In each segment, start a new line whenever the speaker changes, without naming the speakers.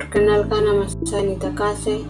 Perkenalkan, nama saya Nita Kase,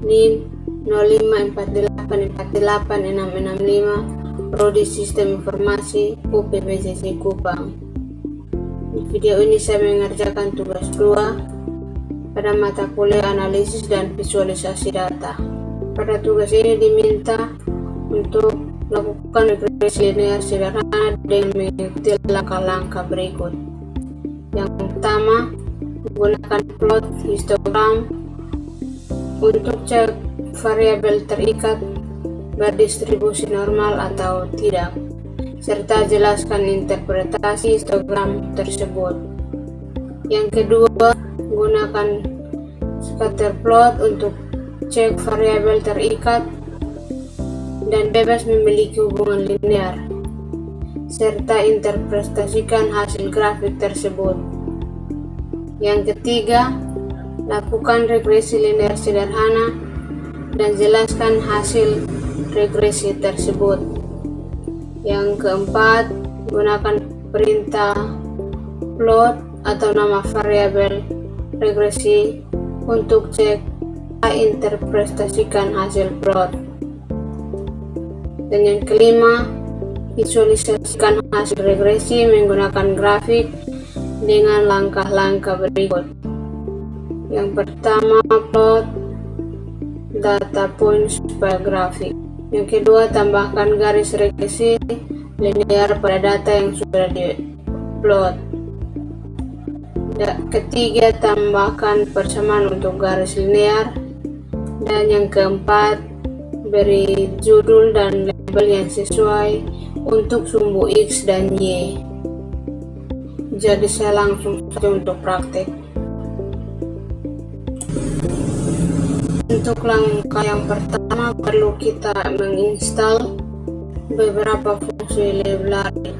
NIN 0548486665, Prodi Sistem Informasi UPBCC Kupang. Di video ini saya mengerjakan tugas 2 pada mata kuliah analisis dan visualisasi data. Pada tugas ini diminta untuk lakukan regresi linear sederhana dengan mengikuti langkah-langkah berikut. Yang pertama, menggunakan plot histogram untuk cek variabel terikat berdistribusi normal atau tidak, serta jelaskan interpretasi histogram tersebut. Yang kedua, gunakan scatter plot untuk cek variabel terikat dan bebas memiliki hubungan linear, serta interpretasikan hasil grafik tersebut. Yang ketiga, lakukan regresi linear sederhana dan jelaskan hasil regresi tersebut. Yang keempat, gunakan perintah plot atau nama variabel regresi untuk cek interpretasikan hasil plot. Dan yang kelima, visualisasikan hasil regresi menggunakan grafik dengan langkah-langkah berikut. Yang pertama, plot data points pada grafik. Yang kedua, tambahkan garis regresi linear pada data yang sudah di-plot. Ketiga, tambahkan persamaan untuk garis linear. Dan yang keempat, beri judul dan label yang sesuai untuk sumbu X dan Y. Jadi saya langsung saja untuk praktek. Untuk langkah yang pertama, perlu kita menginstal beberapa fungsi library.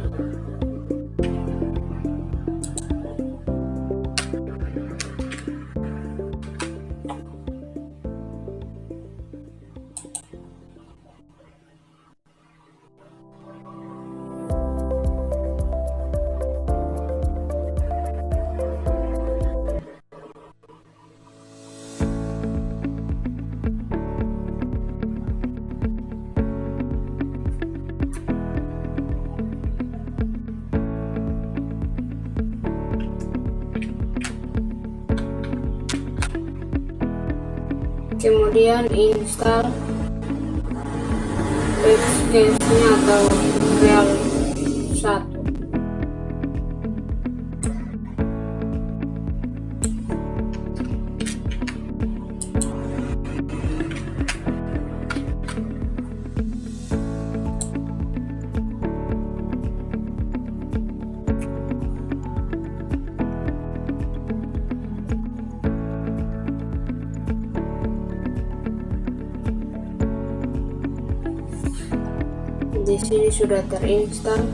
Kemudian install package-nya atau real 1. Di sini sudah terinstall.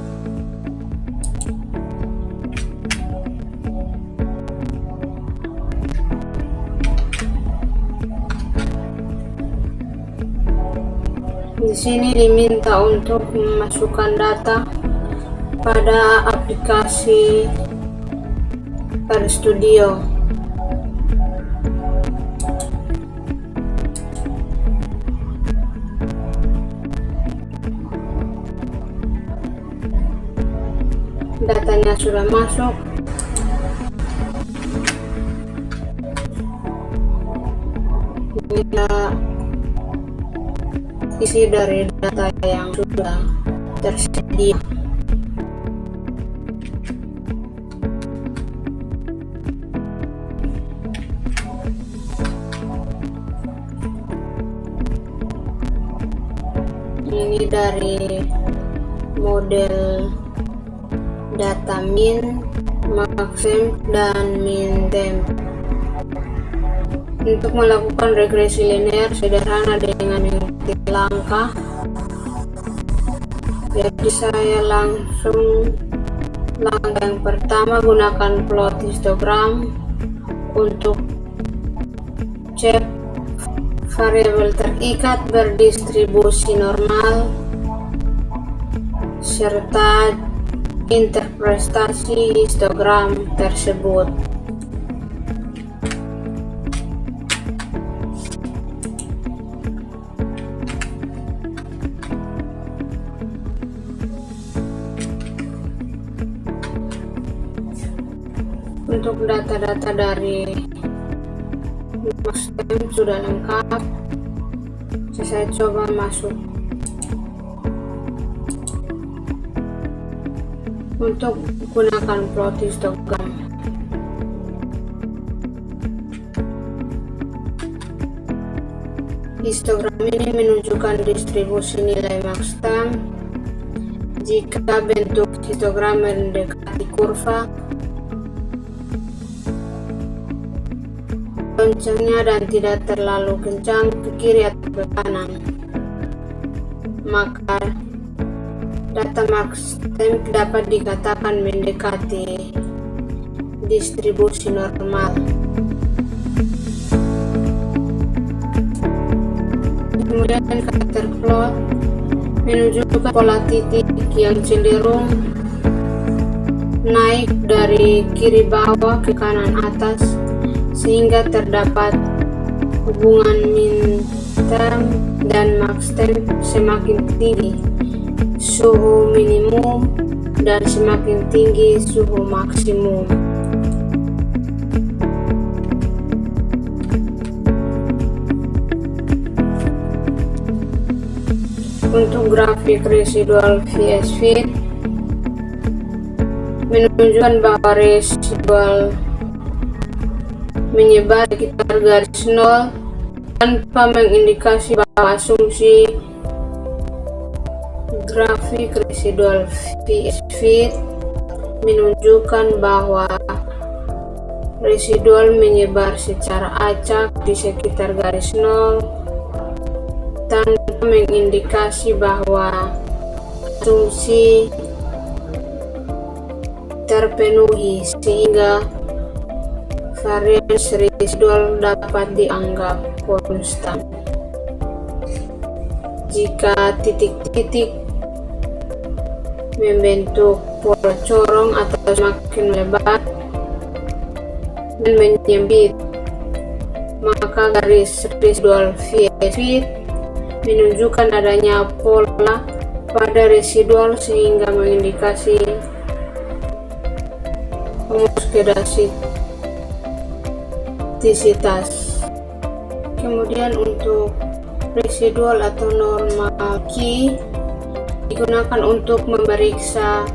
Di sini diminta untuk memasukkan data pada aplikasi RStudio. Datanya sudah masuk. Ini isi dari data yang sudah tersedia. Ini dari model data min, maxim, dan min temp. Untuk melakukan regresi linear sederhana dengan mengikuti langkah, jadi saya langsung langkah yang pertama, gunakan plot histogram untuk cek variabel terikat berdistribusi normal serta interpretasi histogram tersebut. Untuk data-data dari Maxtemp sudah lengkap. Saya coba masuk. Untuk gunakan plot histogram, histogram ini menunjukkan distribusi nilai Maxtemp jika bentuk histogram mendekati kurva, kencangnya dan tidak terlalu kencang ke kiri atau ke kanan, maka data Maxtemp dapat dikatakan mendekati distribusi normal. Kemudian scatter plot menunjukkan pola titik yang cenderung naik dari kiri bawah ke kanan atas, sehingga terdapat hubungan min temp dan max temp semakin tinggi suhu minimum dan semakin tinggi suhu maksimum. Untuk grafik residual VS feed menunjukkan bahwa residual menyebar sekitar garis nol tanpa mengindikasi bahwa asumsi grafik residual VS feed menunjukkan bahwa residual menyebar secara acak di sekitar garis nol tanpa mengindikasi bahwa asumsi terpenuhi, sehingga varians residual dapat dianggap konstan. Jika titik-titik membentuk pola corong atau semakin lebar dan menyempit, maka garis residual VS feed menunjukkan adanya pola pada residual sehingga mengindikasi homoskedastisitas. Kemudian untuk residual atau normal key digunakan untuk memeriksa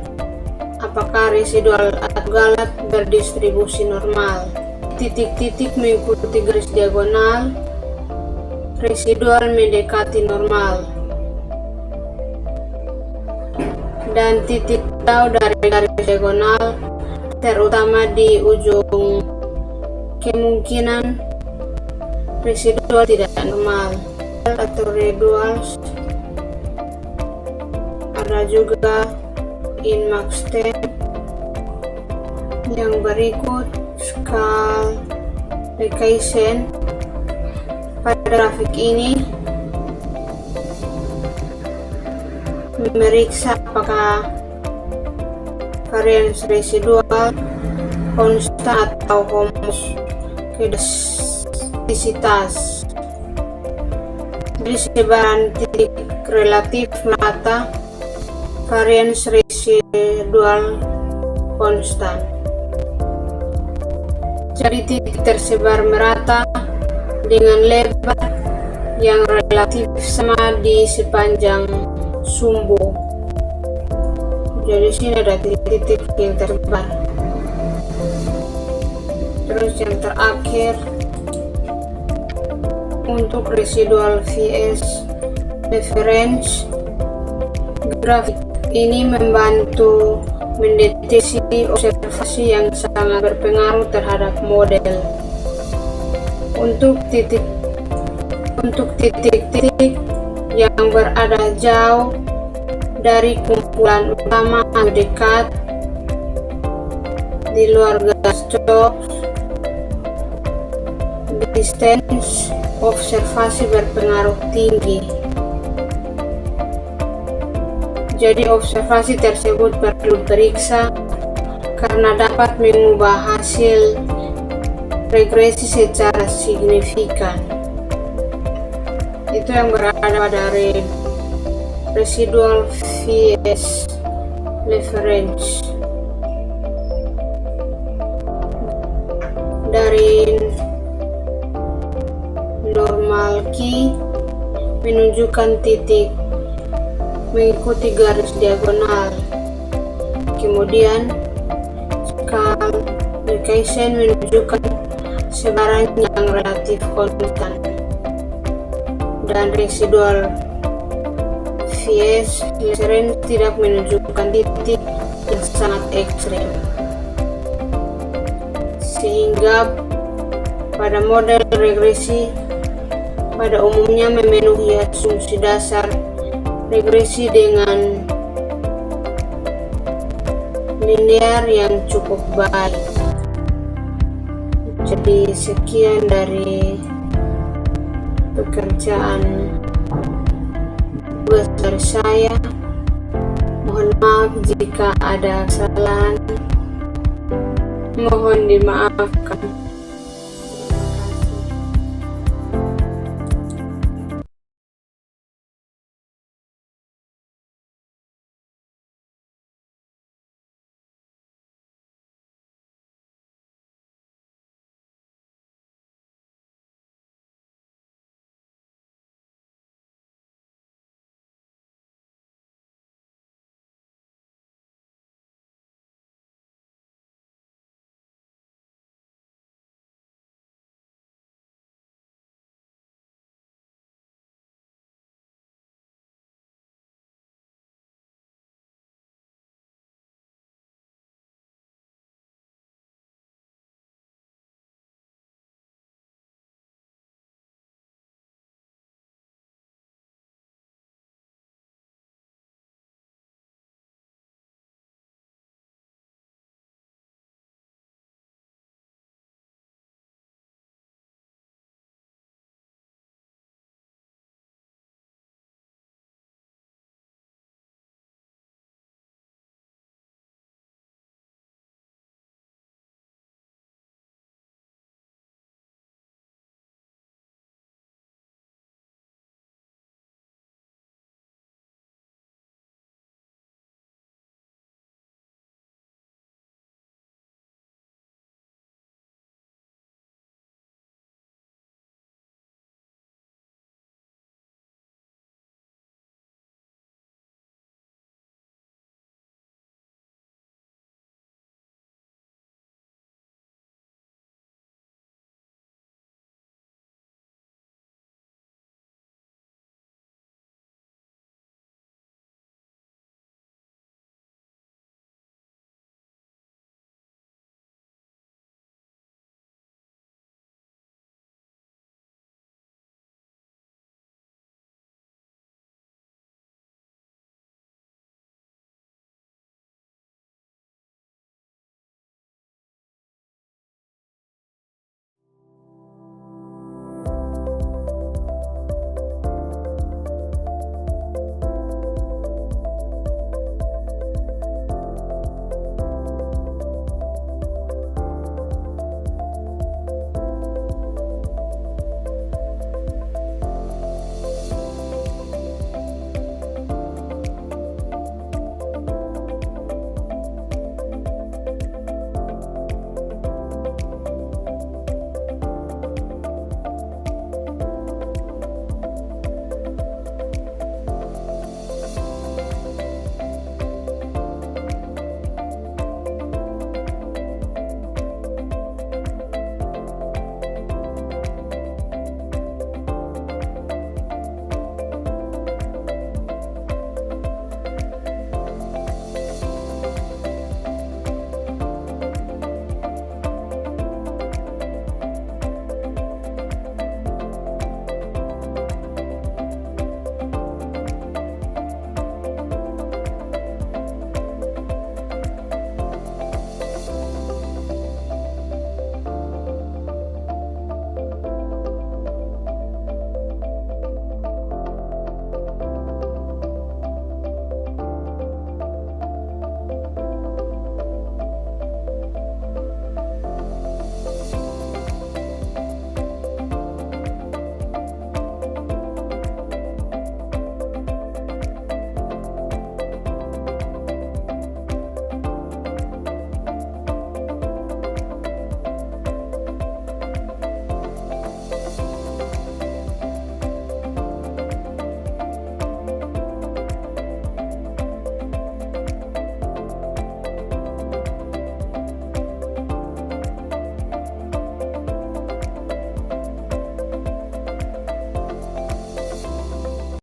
apakah residual atau galat berdistribusi normal. Titik-titik mengikuti garis diagonal, residual mendekati normal, dan titik jauh dari garis diagonal, terutama di ujung, kemungkinan residual tidak normal atau residuals. Ada juga in Maxtemp yang berikut skala Lekaissen. Pada grafik ini memeriksa apakah varians residual konstan atau homoskedastisitas. Jadi sebaran titik relatif merata, varians residual konstan. Jadi titik tersebar merata dengan lebar yang relatif sama di sepanjang sumbu. Jadi sini ada titik-titik yang tersebar. Terus yang terakhir untuk residual VS reference, grafik ini membantu mendeteksi observasi yang sangat berpengaruh terhadap model. Untuk titik-titik yang berada jauh dari kumpulan utama atau dekat di luar garis stop, distance observasi berpengaruh tinggi. Jadi observasi tersebut perlu diperiksa karena dapat mengubah hasil regresi secara signifikan. Itu yang berada pada residual VS reference. regresi menunjukkan titik mengikuti garis diagonal. Kemudian skala Kelsen menunjukkan sebaran yang relatif konstan, dan residual Vies Lenseren tidak menunjukkan titik yang sangat ekstrem. Sehingga pada model regresi pada umumnya memenuhi asumsi dasar regresi dengan linear yang cukup baik. Jadi sekian dari pekerjaan tugas dari saya. Mohon maaf jika ada kesalahan, mohon dimaafkan.